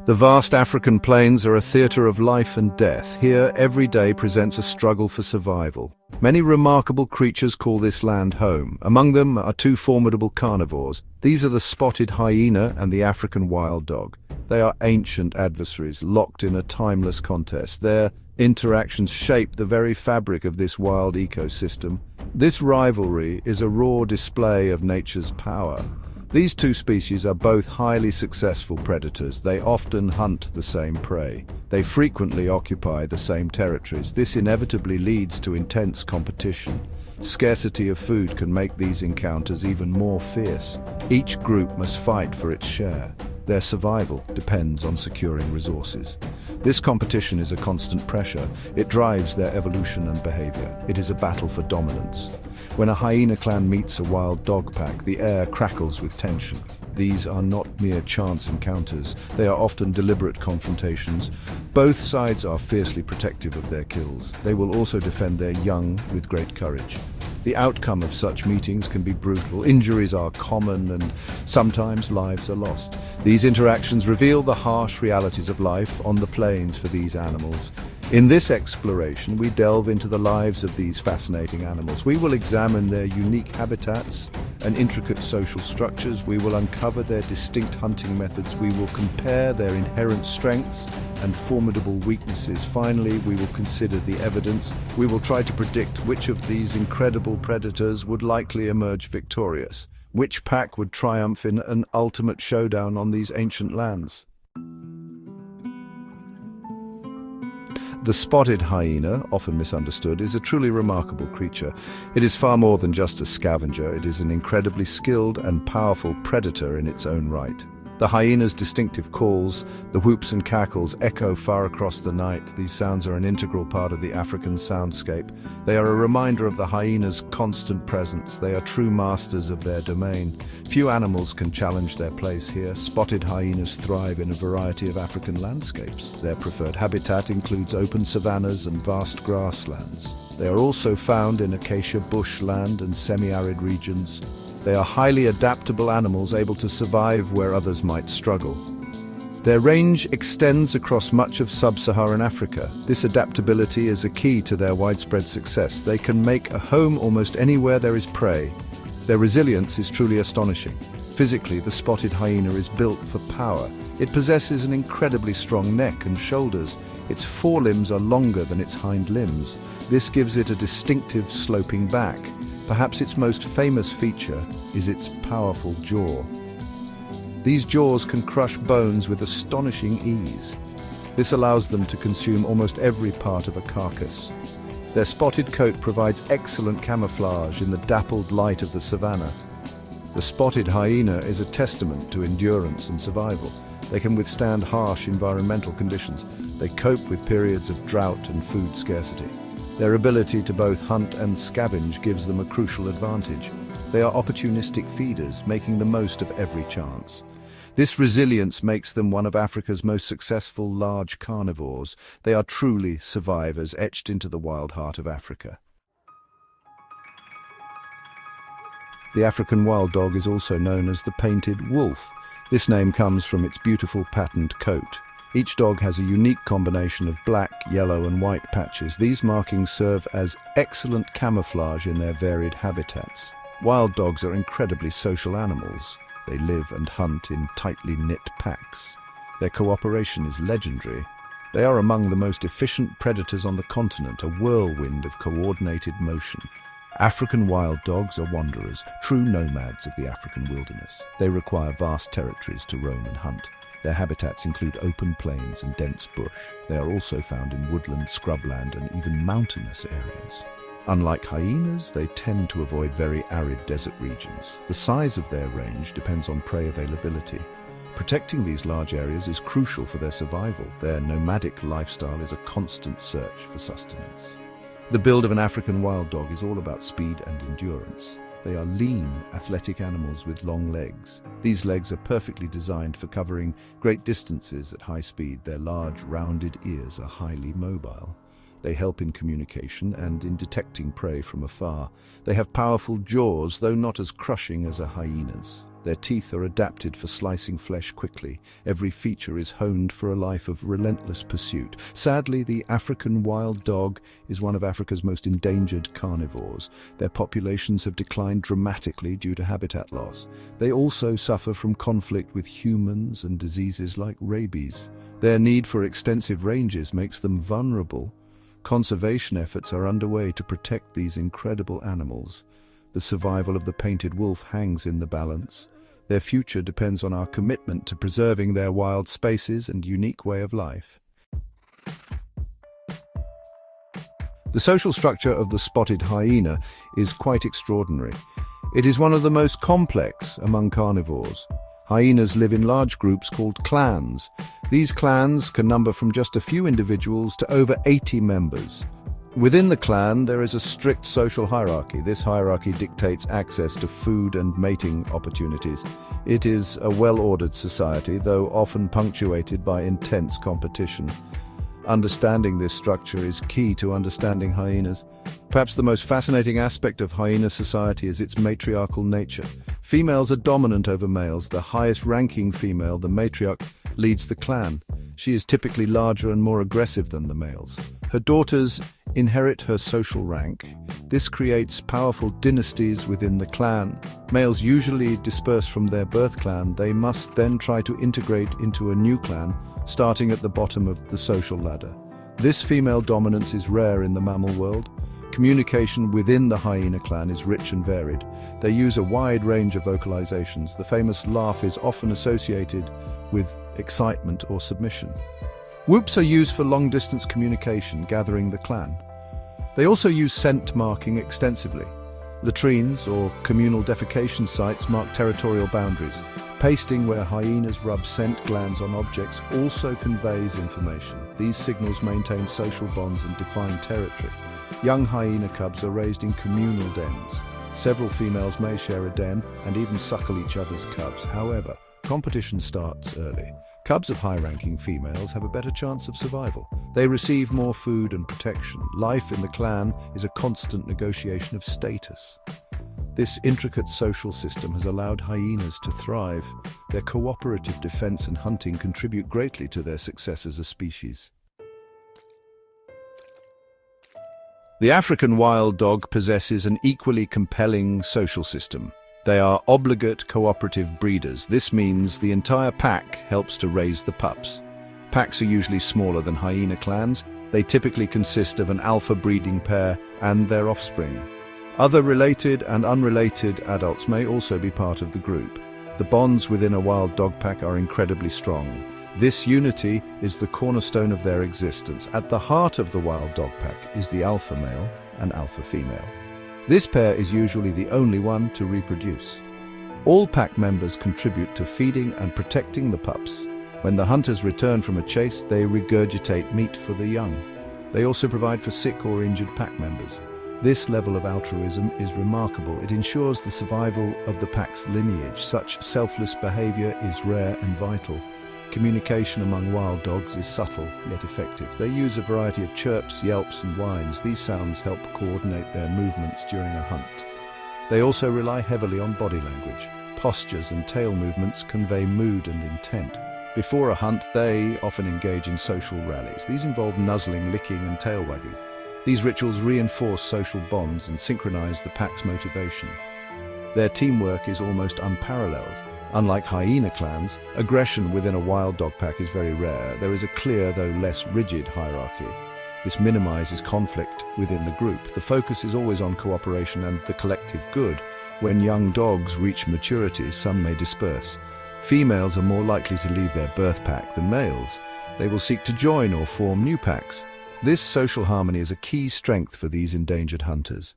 The vast African plains are a theatre of life and death. Here, every day presents a struggle for survival. Many remarkable creatures call this land home. Among them are two formidable carnivores. These are the spotted hyena and the African wild dog. They are ancient adversaries, locked in a timeless contest. Their interactions shape the very fabric of this wild ecosystem. This rivalry is a raw display of nature's power. These two species are both highly successful predators. They often hunt the same prey. They frequently occupy the same territories. This inevitably leads to intense competition. Scarcity of food can make these encounters even more fierce. Each group must fight for its share. Their survival depends on securing resources. This competition is a constant pressure. It drives their evolution and behavior. It is a battle for dominance. When a hyena clan meets a wild dog pack, the air crackles with tension. These are not mere chance encounters. They are often deliberate confrontations. Both sides are fiercely protective of their kills. They will also defend their young with great courage. The outcome of such meetings can be brutal. Injuries are common and sometimes lives are lost. These interactions reveal the harsh realities of life on the plains for these animals. In this exploration, we delve into the lives of these fascinating animals. We will examine their unique habitats and intricate social structures. We will uncover their distinct hunting methods. We will compare their inherent strengths and formidable weaknesses. Finally, we will consider the evidence. We will try to predict which of these incredible predators would likely emerge victorious. Which pack would triumph in an ultimate showdown on these ancient lands? The spotted hyena, often misunderstood, is a truly remarkable creature. It is far more than just a scavenger. It is an incredibly skilled and powerful predator in its own right. The hyena's distinctive calls, the whoops and cackles, echo far across the night. These sounds are an integral part of the African soundscape. They are a reminder of the hyena's constant presence. They are true masters of their domain. Few animals can challenge their place here. Spotted hyenas thrive in a variety of African landscapes. Their preferred habitat includes open savannas and vast grasslands. They are also found in acacia bushland and semi-arid regions. They are highly adaptable animals able to survive where others might struggle. Their range extends across much of sub-Saharan Africa. This adaptability is a key to their widespread success. They can make a home almost anywhere there is prey. Their resilience is truly astonishing. Physically, the spotted hyena is built for power. It possesses an incredibly strong neck and shoulders. Its forelimbs are longer than its hind limbs. This gives it a distinctive sloping back. Perhaps its most famous feature is its powerful jaw. These jaws can crush bones with astonishing ease. This allows them to consume almost every part of a carcass. Their spotted coat provides excellent camouflage in the dappled light of the savanna. The spotted hyena is a testament to endurance and survival. They can withstand harsh environmental conditions. They cope with periods of drought and food scarcity. Their ability to both hunt and scavenge gives them a crucial advantage. They are opportunistic feeders, making the most of every chance. This resilience makes them one of Africa's most successful large carnivores. They are truly survivors etched into the wild heart of Africa. The African wild dog is also known as the painted wolf. This name comes from its beautiful patterned coat. Each dog has a unique combination of black, yellow and white patches. These markings serve as excellent camouflage in their varied habitats. Wild dogs are incredibly social animals. They live and hunt in tightly knit packs. Their cooperation is legendary. They are among the most efficient predators on the continent, a whirlwind of coordinated motion. African wild dogs are wanderers, true nomads of the African wilderness. They require vast territories to roam and hunt. Their habitats include open plains and dense bush. They are also found in woodland, scrubland, and even mountainous areas. Unlike hyenas, they tend to avoid very arid desert regions. The size of their range depends on prey availability. Protecting these large areas is crucial for their survival. Their nomadic lifestyle is a constant search for sustenance. The build of an African wild dog is all about speed and endurance. They are lean, athletic animals with long legs. These legs are perfectly designed for covering great distances at high speed. Their large, rounded ears are highly mobile. They help in communication and in detecting prey from afar. They have powerful jaws, though not as crushing as a hyena's. Their teeth are adapted for slicing flesh quickly. Every feature is honed for a life of relentless pursuit. Sadly, the African wild dog is one of Africa's most endangered carnivores. Their populations have declined dramatically due to habitat loss. They also suffer from conflict with humans and diseases like rabies. Their need for extensive ranges makes them vulnerable. Conservation efforts are underway to protect these incredible animals. The survival of the painted wolf hangs in the balance. Their future depends on our commitment to preserving their wild spaces and unique way of life. The social structure of the spotted hyena is quite extraordinary. It is one of the most complex among carnivores. Hyenas live in large groups called clans. These clans can number from just a few individuals to over 80 members. Within the clan, there is a strict social hierarchy. This hierarchy dictates access to food and mating opportunities. It is a well-ordered society, though often punctuated by intense competition. Understanding this structure is key to understanding hyenas. Perhaps the most fascinating aspect of hyena society is its matriarchal nature. Females are dominant over males. The highest-ranking female, the matriarch, leads the clan. She is typically larger and more aggressive than the males. Her daughters inherit her social rank. This creates powerful dynasties within the clan. Males usually disperse from their birth clan. They must then try to integrate into a new clan, starting at the bottom of the social ladder. This female dominance is rare in the mammal world. Communication within the hyena clan is rich and varied. They use a wide range of vocalizations. The famous laugh is often associated with excitement or submission. Whoops are used for long-distance communication, gathering the clan. They also use scent marking extensively. Latrines, or communal defecation sites, mark territorial boundaries. Pasting, where hyenas rub scent glands on objects, also conveys information. These signals maintain social bonds and define territory. Young hyena cubs are raised in communal dens. Several females may share a den and even suckle each other's cubs. However, competition starts early. Cubs of high-ranking females have a better chance of survival. They receive more food and protection. Life in the clan is a constant negotiation of status. This intricate social system has allowed hyenas to thrive. Their cooperative defense and hunting contribute greatly to their success as a species. The African wild dog possesses an equally compelling social system. They are obligate cooperative breeders. This means the entire pack helps to raise the pups. Packs are usually smaller than hyena clans. They typically consist of an alpha breeding pair and their offspring. Other related and unrelated adults may also be part of the group. The bonds within a wild dog pack are incredibly strong. This unity is the cornerstone of their existence. At the heart of the wild dog pack is the alpha male and alpha female. This pair is usually the only one to reproduce. All pack members contribute to feeding and protecting the pups. When the hunters return from a chase, they regurgitate meat for the young. They also provide for sick or injured pack members. This level of altruism is remarkable. It ensures the survival of the pack's lineage. Such selfless behavior is rare and vital. Communication among wild dogs is subtle yet effective. They use a variety of chirps, yelps, and whines. These sounds help coordinate their movements during a hunt. They also rely heavily on body language. Postures and tail movements convey mood and intent. Before a hunt, they often engage in social rallies. These involve nuzzling, licking, and tail wagging. These rituals reinforce social bonds and synchronize the pack's motivation. Their teamwork is almost unparalleled. Unlike hyena clans, aggression within a wild dog pack is very rare. There is a clear, though less rigid, hierarchy. This minimizes conflict within the group. The focus is always on cooperation and the collective good. When young dogs reach maturity, some may disperse. Females are more likely to leave their birth pack than males. They will seek to join or form new packs. This social harmony is a key strength for these endangered hunters.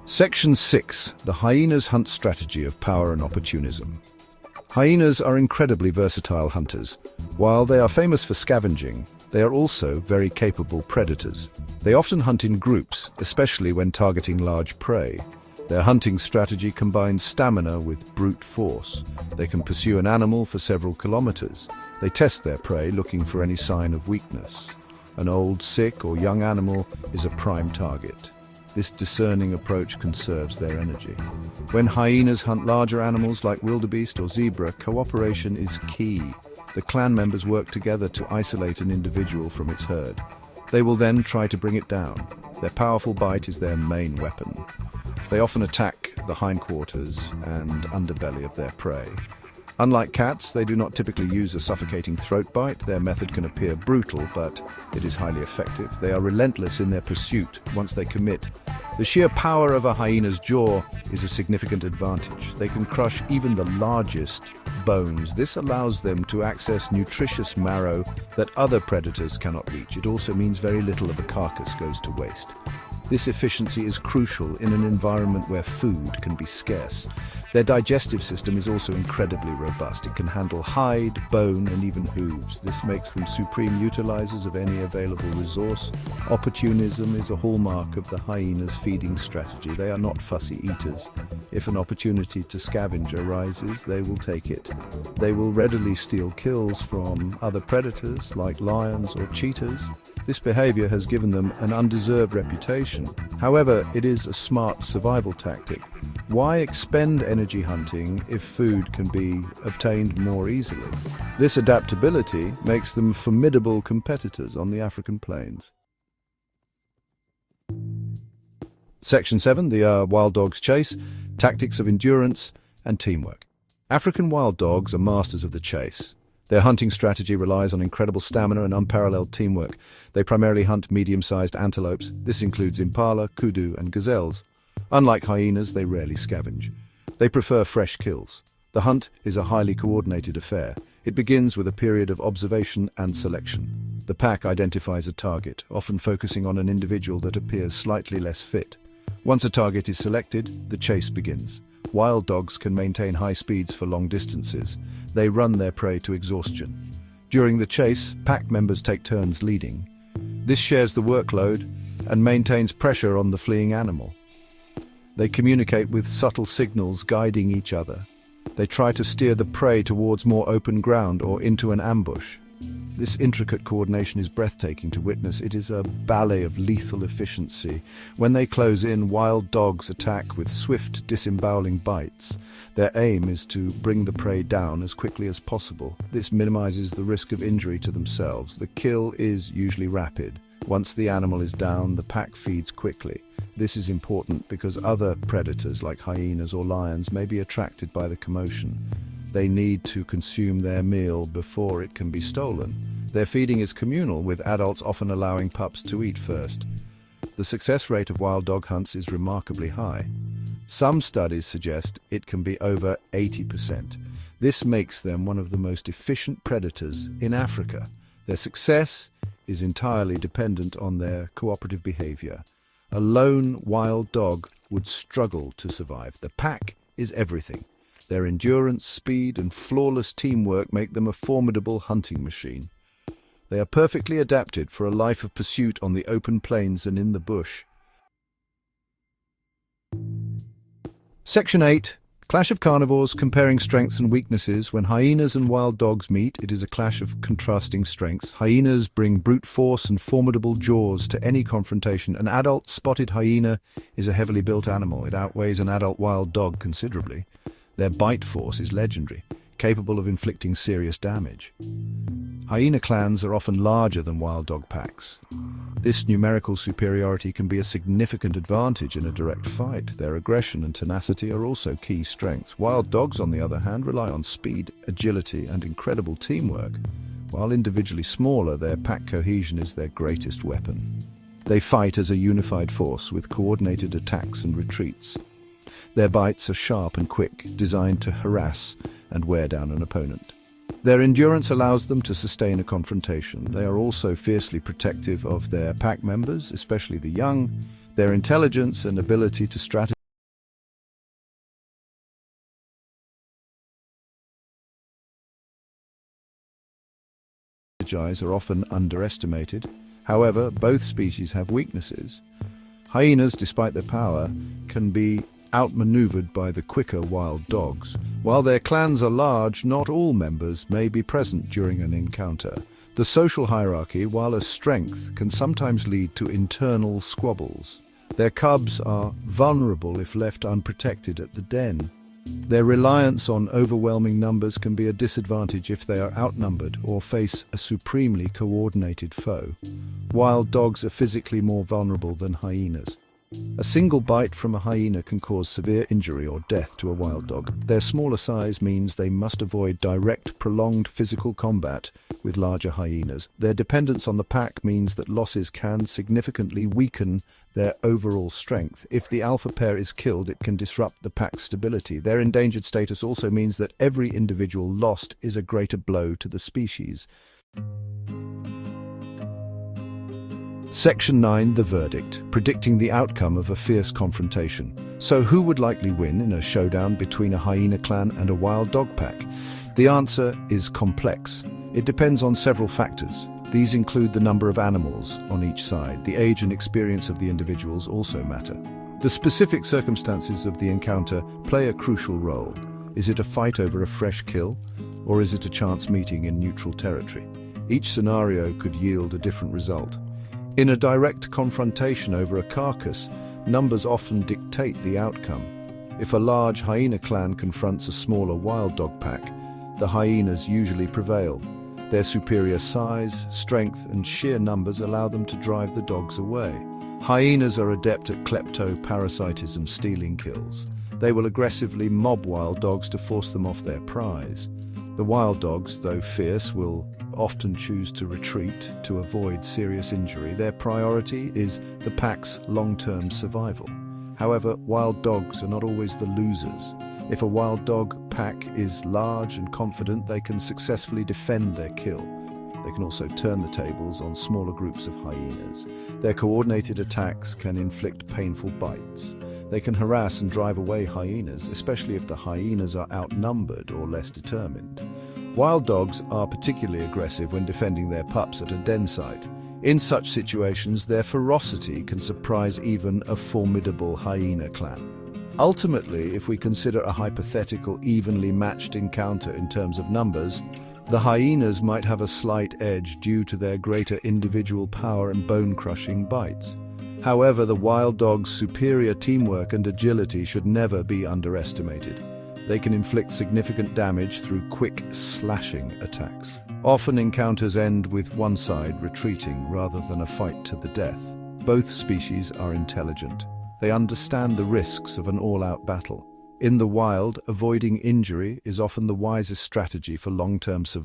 Section 6. The hyena's hunt strategy of power and opportunism. Hyenas are incredibly versatile hunters. While they are famous for scavenging, they are also very capable predators. They often hunt in groups, especially when targeting large prey. Their hunting strategy combines stamina with brute force. They can pursue an animal for several kilometers. They test their prey, looking for any sign of weakness. An old, sick, or young animal is a prime target. This discerning approach conserves their energy. When hyenas hunt larger animals like wildebeest or zebra, cooperation is key. The clan members work together to isolate an individual from its herd. They will then try to bring it down. Their powerful bite is their main weapon. They often attack the hindquarters and underbelly of their prey. Unlike cats, they do not typically use a suffocating throat bite. Their method can appear brutal, but it is highly effective. They are relentless in their pursuit once they commit. The sheer power of a hyena's jaw is a significant advantage. They can crush even the largest bones. This allows them to access nutritious marrow that other predators cannot reach. It also means very little of a carcass goes to waste. This efficiency is crucial in an environment where food can be scarce. Their digestive system is also incredibly robust. It can handle hide, bone, and even hooves. This makes them supreme utilizers of any available resource. Opportunism is a hallmark of the hyena's feeding strategy. They are not fussy eaters. If an opportunity to scavenge arises, they will take it. They will readily steal kills from other predators like lions or cheetahs. This behavior has given them an undeserved reputation. However, it is a smart survival tactic. Why expend energy hunting if food can be obtained more easily? This adaptability makes them formidable competitors on the African plains. Section 7, the Wild Dogs Chase, Tactics of Endurance and Teamwork. African wild dogs are masters of the chase. Their hunting strategy relies on incredible stamina and unparalleled teamwork. They primarily hunt medium-sized antelopes. This includes impala, kudu, and gazelles. Unlike hyenas, they rarely scavenge. They prefer fresh kills. The hunt is a highly coordinated affair. It begins with a period of observation and selection. The pack identifies a target, often focusing on an individual that appears slightly less fit. Once a target is selected, the chase begins. Wild dogs can maintain high speeds for long distances. They run their prey to exhaustion. During the chase, pack members take turns leading. This shares the workload and maintains pressure on the fleeing animal. They communicate with subtle signals, guiding each other. They try to steer the prey towards more open ground or into an ambush. This intricate coordination is breathtaking to witness. It is a ballet of lethal efficiency. When they close in, wild dogs attack with swift, disemboweling bites. Their aim is to bring the prey down as quickly as possible. This minimizes the risk of injury to themselves. The kill is usually rapid. Once the animal is down, the pack feeds quickly. This is important because other predators like hyenas or lions may be attracted by the commotion. They need to consume their meal before it can be stolen. Their feeding is communal, with adults often allowing pups to eat first. The success rate of wild dog hunts is remarkably high. Some studies suggest it can be over 80%. This makes them one of the most efficient predators in Africa. Their success is entirely dependent on their cooperative behavior. A lone wild dog would struggle to survive. The pack is everything. Their endurance, speed, and flawless teamwork make them a formidable hunting machine. They are perfectly adapted for a life of pursuit on the open plains and in the bush. Section 8. Clash of carnivores, comparing strengths and weaknesses. When hyenas and wild dogs meet, it is a clash of contrasting strengths. Hyenas bring brute force and formidable jaws to any confrontation. An adult spotted hyena is a heavily built animal. It outweighs an adult wild dog considerably. Their bite force is legendary, capable of inflicting serious damage. Hyena clans are often larger than wild dog packs. This numerical superiority can be a significant advantage in a direct fight. Their aggression and tenacity are also key strengths. Wild dogs, on the other hand, rely on speed, agility, and incredible teamwork. While individually smaller, their pack cohesion is their greatest weapon. They fight as a unified force with coordinated attacks and retreats. Their bites are sharp and quick, designed to harass and wear down an opponent. Their endurance allows them to sustain a confrontation. They are also fiercely protective of their pack members, especially the young. Their intelligence and ability to strategize are often underestimated. However, both species have weaknesses. Hyenas, despite their power, can be outmaneuvered by the quicker wild dogs. While their clans are large, not all members may be present during an encounter. The social hierarchy, while a strength, can sometimes lead to internal squabbles. Their cubs are vulnerable if left unprotected at the den. Their reliance on overwhelming numbers can be a disadvantage if they are outnumbered or face a supremely coordinated foe. Wild dogs are physically more vulnerable than hyenas. A single bite from a hyena can cause severe injury or death to a wild dog. Their smaller size means they must avoid direct, prolonged physical combat with larger hyenas. Their dependence on the pack means that losses can significantly weaken their overall strength. If the alpha pair is killed, it can disrupt the pack's stability. Their endangered status also means that every individual lost is a greater blow to the species. Section 9, the verdict, predicting the outcome of a fierce confrontation. So who would likely win in a showdown between a hyena clan and a wild dog pack? The answer is complex. It depends on several factors. These include the number of animals on each side. The age and experience of the individuals also matter. The specific circumstances of the encounter play a crucial role. Is it a fight over a fresh kill, or is it a chance meeting in neutral territory? Each scenario could yield a different result. In a direct confrontation over a carcass, numbers often dictate the outcome. If a large hyena clan confronts a smaller wild dog pack, the hyenas usually prevail. Their superior size, strength, and sheer numbers allow them to drive the dogs away. Hyenas are adept at klepto-parasitism, stealing kills. They will aggressively mob wild dogs to force them off their prize. The wild dogs, though fierce, will often choose to retreat to avoid serious injury. Their priority is the pack's long-term survival. However, wild dogs are not always the losers. If a wild dog pack is large and confident, they can successfully defend their kill. They can also turn the tables on smaller groups of hyenas. Their coordinated attacks can inflict painful bites. They can harass and drive away hyenas, especially if the hyenas are outnumbered or less determined. Wild dogs are particularly aggressive when defending their pups at a den site. In such situations, their ferocity can surprise even a formidable hyena clan. Ultimately, if we consider a hypothetical evenly matched encounter in terms of numbers, the hyenas might have a slight edge due to their greater individual power and bone-crushing bites. However, the wild dog's superior teamwork and agility should never be underestimated. They can inflict significant damage through quick, slashing attacks. Often encounters end with one side retreating rather than a fight to the death. Both species are intelligent. They understand the risks of an all-out battle. In the wild, avoiding injury is often the wisest strategy for long-term survival.